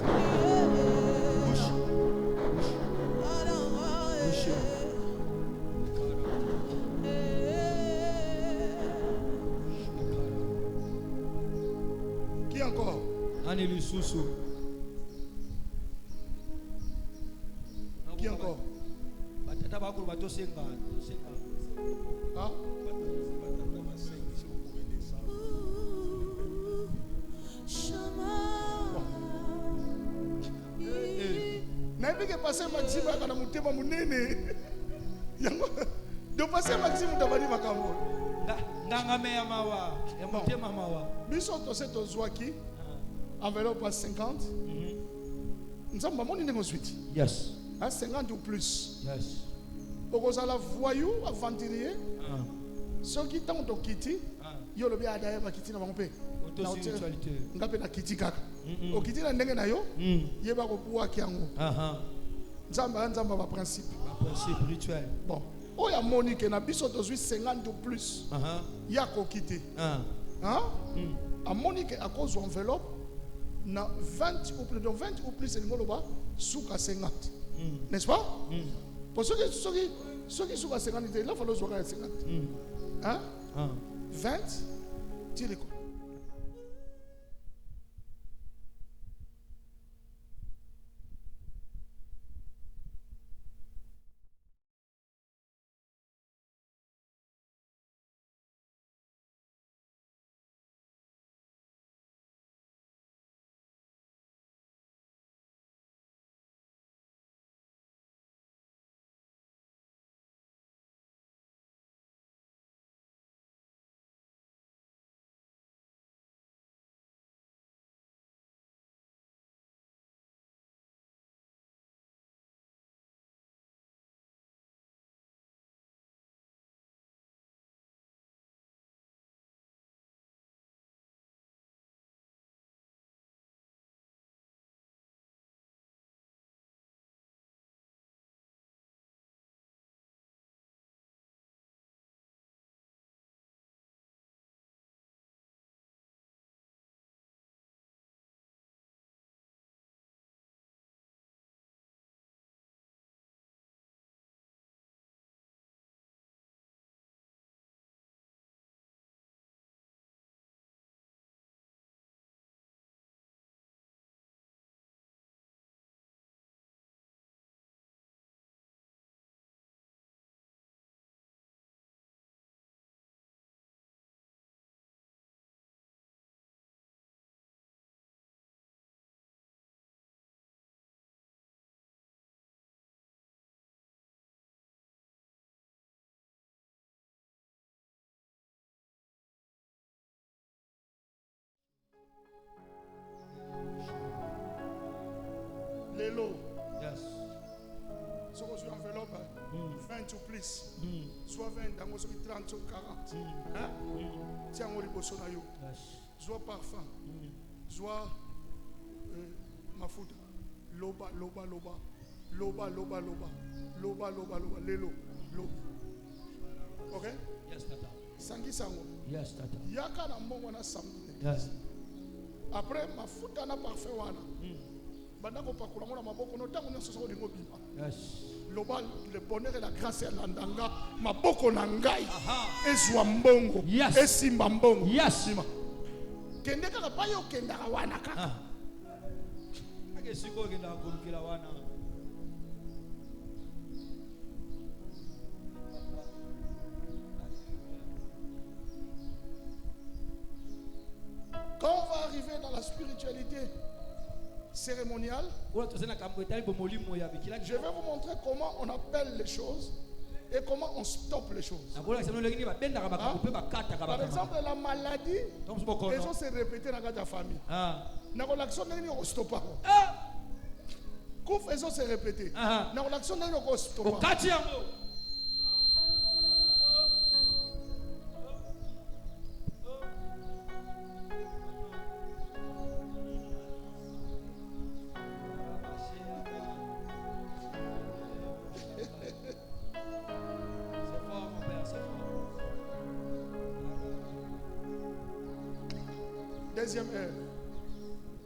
Qui encore? Nani lisusu. Qui encore? Batata bakuru batosenga. Hein? Naibike passer Maxime kana mutema munene. Yango de passer Maxime tabali makambo. Ngangame ya mawa, ya mutema mawa. Biso to seto zwaki. Enveloppe à 50. Nous sommes pas ensuite. Yes. À 50 ou plus. Yes. Pour que la voyou aventurier. Ceux qui t'ont to kiti. Yo le bien d'ailleurs va kiti na bango. Auto-spiritualité. Ngape na kiti kaka. O kiti na ndenge na yo. Yeba ko pouwa kiango. Nzamba ba principe. Principe rituel. Bon. Oh ya Monique na biso to 50 ou plus. Ya ko kiti. Hein? À Monique à cause de enveloppe. Na 20 ou plus, donc 20 ou plus, c'est le mot sous 50. N'est-ce pas? Pour ceux qui sous 50, il faut le jouer à 50. Hein? 20, tire quoi? Les lots. Yes. Ce que je enveloppe, 20 ou plus. Soit 20, dans 30 ou 40. Tiens, on est sur yo. Soit parfum. Soit mafuta. Loba, loba, loba. Loba, loba, loba. Loba, loba, loba. Lelo. Loba. Ok? Yes, tata. Sangi sango. Yes, tata. Yaka na mbongo na samedi. Yes. Après, mafuta na parfum wana. Banda ko pakula ngona maboko no tango nyoso so lingo bima. Yes. Loba le bonheur et la grâce ya landanga maboko na ngai. Ezwa mbongo. Yes. Esimba mbongo. Yes. Kende kaka pa yo kenda wana kaka. Ake siko kenda kulukila wana. Quand on va arriver dans la spiritualité cérémoniale, je vais vous montrer comment on appelle les choses et comment on stoppe les choses. Par exemple, la maladie, les choses se répéter dans la famille. L'action n'est pas stoppée. Quand les choses se répéter, l'action n'est pas stoppée. Deuxième heure,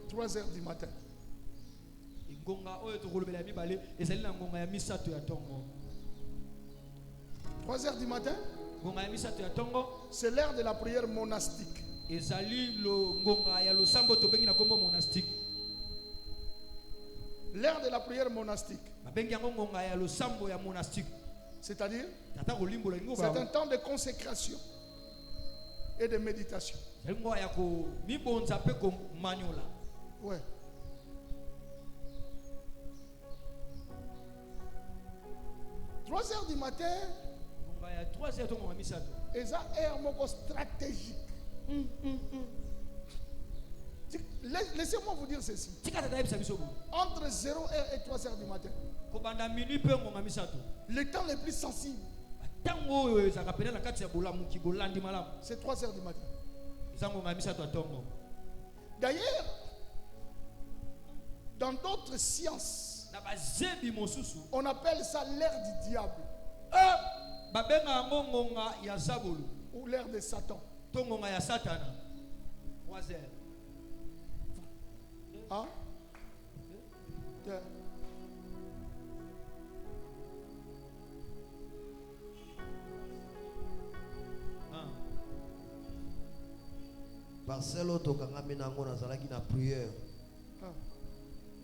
3 heures du matin. 3 heures du matin, c'est l'heure de la prière monastique. L'heure de la prière monastique. C'est-à-dire, c'est un temps de consécration et de méditation. Ouais. Trois heures du matin, et ça est un moment stratégique. Laissez-moi vous dire ceci. Entre 0h et 3h du matin, le temps le plus sensible, c'est 3h du matin. D'ailleurs, dans d'autres sciences, on appelle ça l'ère du diable ou l'ère de Satan. Hein? Marcelo tokangami nango nazalaki na prière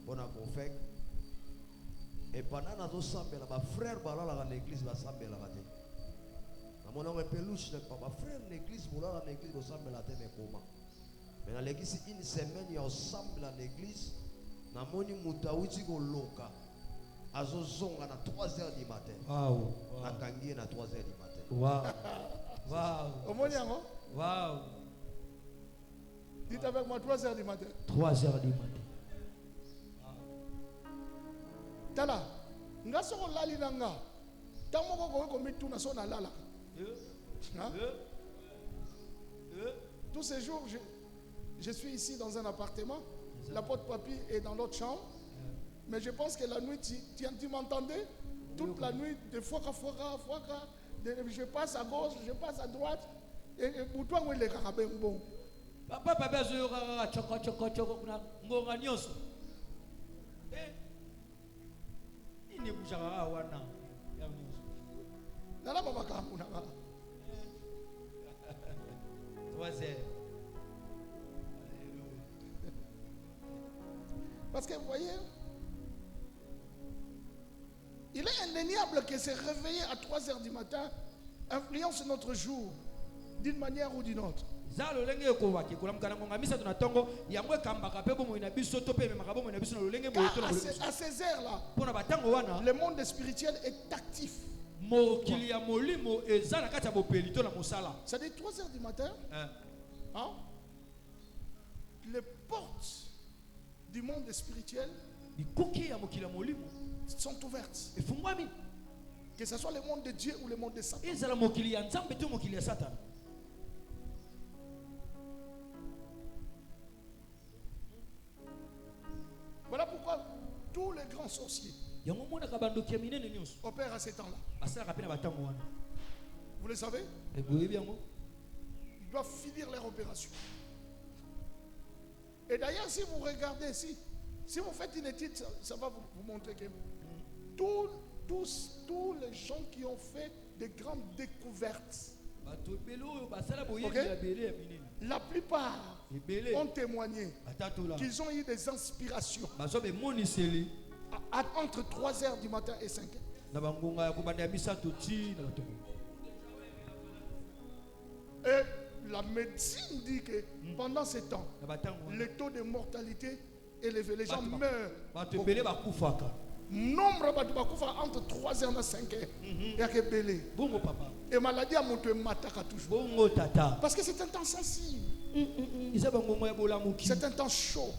mpona confec et pendant nazosambela bafrère balalaka na église basambelaka te namonango epeluche bafrère na église bolala na église bosambela te mekoma mais nalekisi une semaine ya osambela na église namoni moto awuti koloka azozonga na 3h du matin. Wow. Nakangi ye na 3h du matin. Wow. Wow. Omoni yango? Wow. Dites avec moi 3h du matin. 3h du matin. Tala, nga soko lali nanga. Tamoko ko ko mituna so na lala. Tous ces jours je suis ici dans un appartement. L'apôtre Papi est dans l'autre chambre. Mais je pense que la nuit, tu m'entendais? Toute la nuit, de fois, je passe à gauche, je passe à droite. Et pour toi, où est le carabin bon? Papa, papa, je parce que vous voyez, il est indéniable que se réveiller à 3h du matin influence notre jour d'une manière ou d'une autre. À ces heures-là, le monde spirituel est actif. C'est-à-dire 3h du matin, hein? Les portes du monde spirituel sont ouvertes. Que ce soit le monde de Dieu ou le monde de Satan. Voilà pourquoi tous les grands sorciers opèrent à ces temps-là. Vous le savez? Ils doivent finir leur opération. Et d'ailleurs, si vous regardez ici, si vous faites une étude, ça va vous montrer que tous les gens qui ont fait de grandes découvertes, la plupart ont témoigné qu'ils ont eu des inspirations entre 3h du matin et 5h. Et la médecine dit que pendant ce temps, le taux de mortalité est élevé. Les gens meurent. Nombre entre 3h et 5h. Il y a que belé. Et maladie à monter mataka toujours. Parce que c'est un temps sensible. C'est un temps chaud.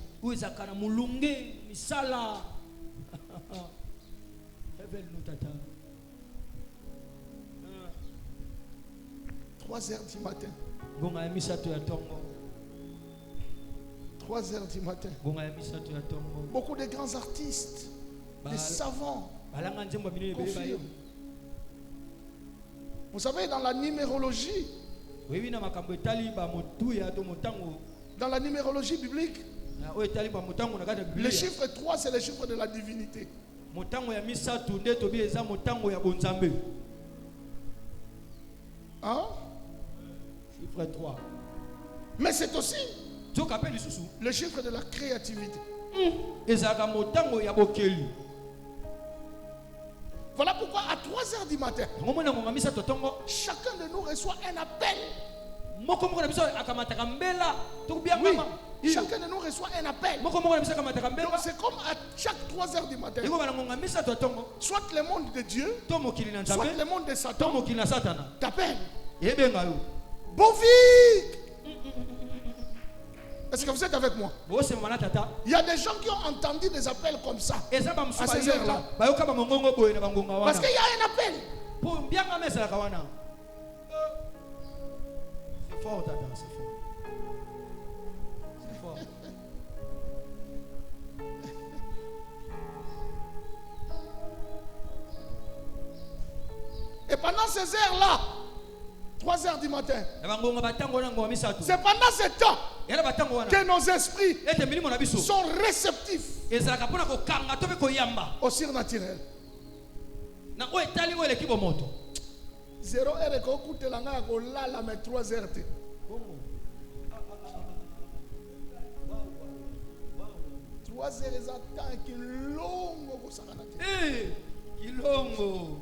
3h du matin. 3h du matin. Beaucoup de grands artistes, des savants. Vous savez, dans la numérologie, biblique, le chiffre 3, c'est le chiffre de la divinité. Hein? Chiffre 3. Mais c'est aussi le chiffre de la créativité. Voilà pourquoi à 3h du matin, chacun de nous reçoit un appel. Oui, chacun de nous reçoit un appel. Donc c'est comme à chaque 3h du matin, soit le monde de Dieu, soit le monde de Satan t'appelle. Bovic! Est-ce que vous êtes avec moi? Il y a des gens qui ont entendu des appels comme ça à ces heures-là. Parce qu'il y a un appel. C'est fort, Tata, c'est fort. C'est fort. Et pendant ces heures-là, 3h du matin, c'est pendant ce temps que nos esprits sont réceptifs au surnaturel. 0h et kokuta langa ko lala mais 3h. Trois heures attend kilongo ko sakana. Kilongo.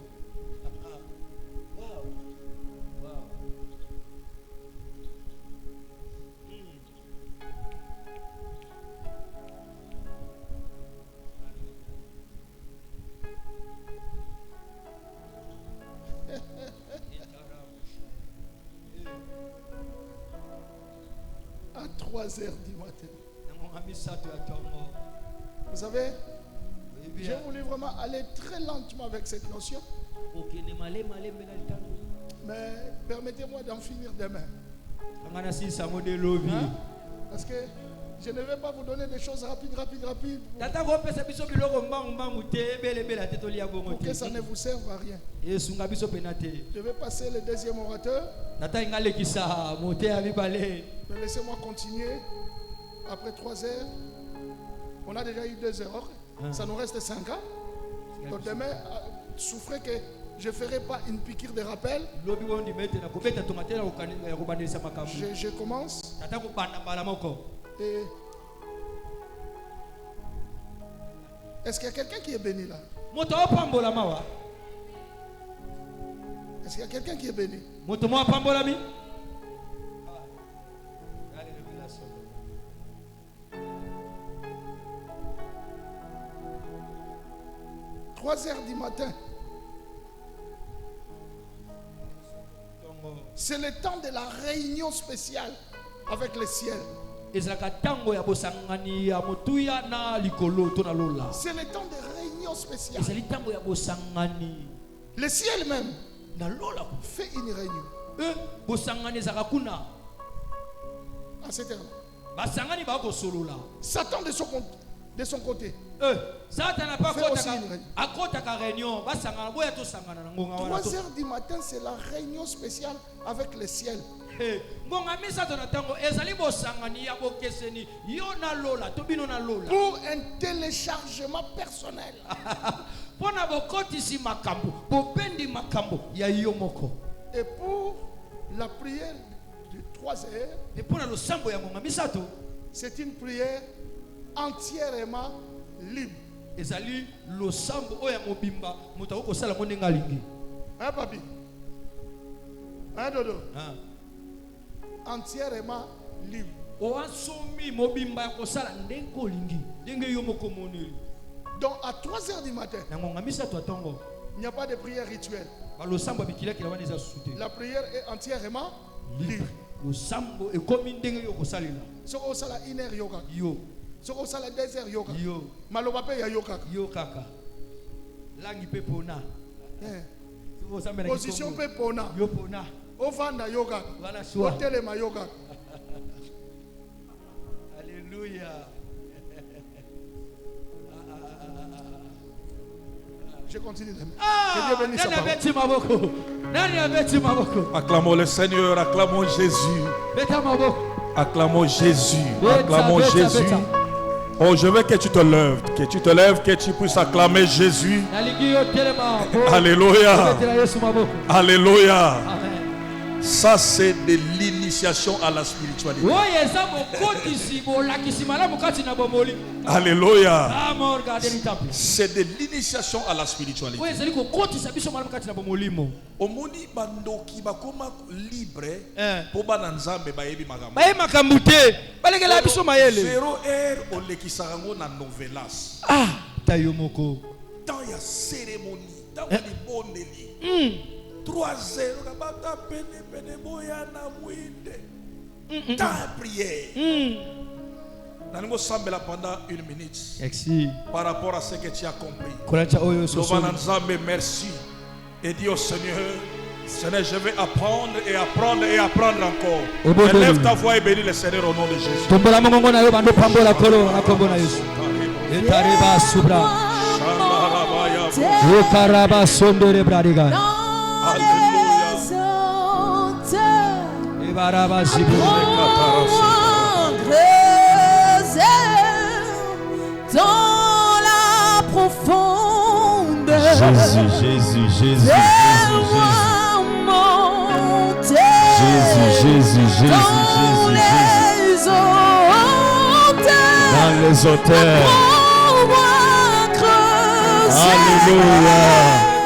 À 3h du matin. Vous savez, j'ai voulu vraiment aller très lentement avec cette notion. Mais permettez-moi d'en finir demain. Hein? Parce que je ne vais pas vous donner des choses rapides. Pour que ça ne vous serve à rien. Je vais passer le deuxième orateur. Mais laissez-moi continuer. Après 3 heures, on a déjà eu 2 heures. Ça nous reste 5 ans. Donc demain, souffrez que je ne ferai pas une piqûre de rappel. Je commence. Et est-ce qu'il y a quelqu'un qui est béni là? Est-ce qu'il y a quelqu'un qui est béni? « 3h du matin. C'est le temps de la réunion spéciale avec le ciel. C'est le temps de réunion spéciale. Le ciel même fait une réunion. À cette heure. Satan de son côté. 3h du matin, c'est la réunion spéciale avec le ciel. Pour un téléchargement personnel. Et pour la prière de 3 heures, c'est une prière entièrement libre. Hein, papi? Hein, dodo? Entièrement libre. Donc à 3h du matin, il n'y a pas de prière rituelle. La prière est entièrement libre. Si on a 1h yoga, si on a 2h yoga, maloba pe ya yoga. Position pe pona. Ovanda yoga. Otelema yoga. Alléluia. Je continue. Que Dieu bénisse sa parole. Acclamons le Seigneur, acclamons Jésus. Acclamons Jésus. Acclamons Jésus. Oh, je veux que tu te lèves, que tu puisses acclamer Jésus. Alléluia. Alléluia. Ça, c'est de l'initiation à la spiritualité. Alléluia. C'est de l'initiation à la spiritualité. Omoni bandoki bakoma libre po bananzambe bayebi makambo. Zéro heure olekisarango na novelas. Tayomoko. Tant ya cérémonie, tant ya bondeli. 3 heures kabata pene boya na mwinde. Tant prière. Nango sambela pendant 1 minute. Merci. Par rapport à ce que tu as compris. Bananzambe, merci. Et dis au Seigneur, Seigneur, je vais apprendre et apprendre et apprendre encore. Élève ta voix et bénis le Seigneur au nom de Jésus. Dans la profonde Jésus, Jésus, Jésus, dans les auteurs. Alléluia.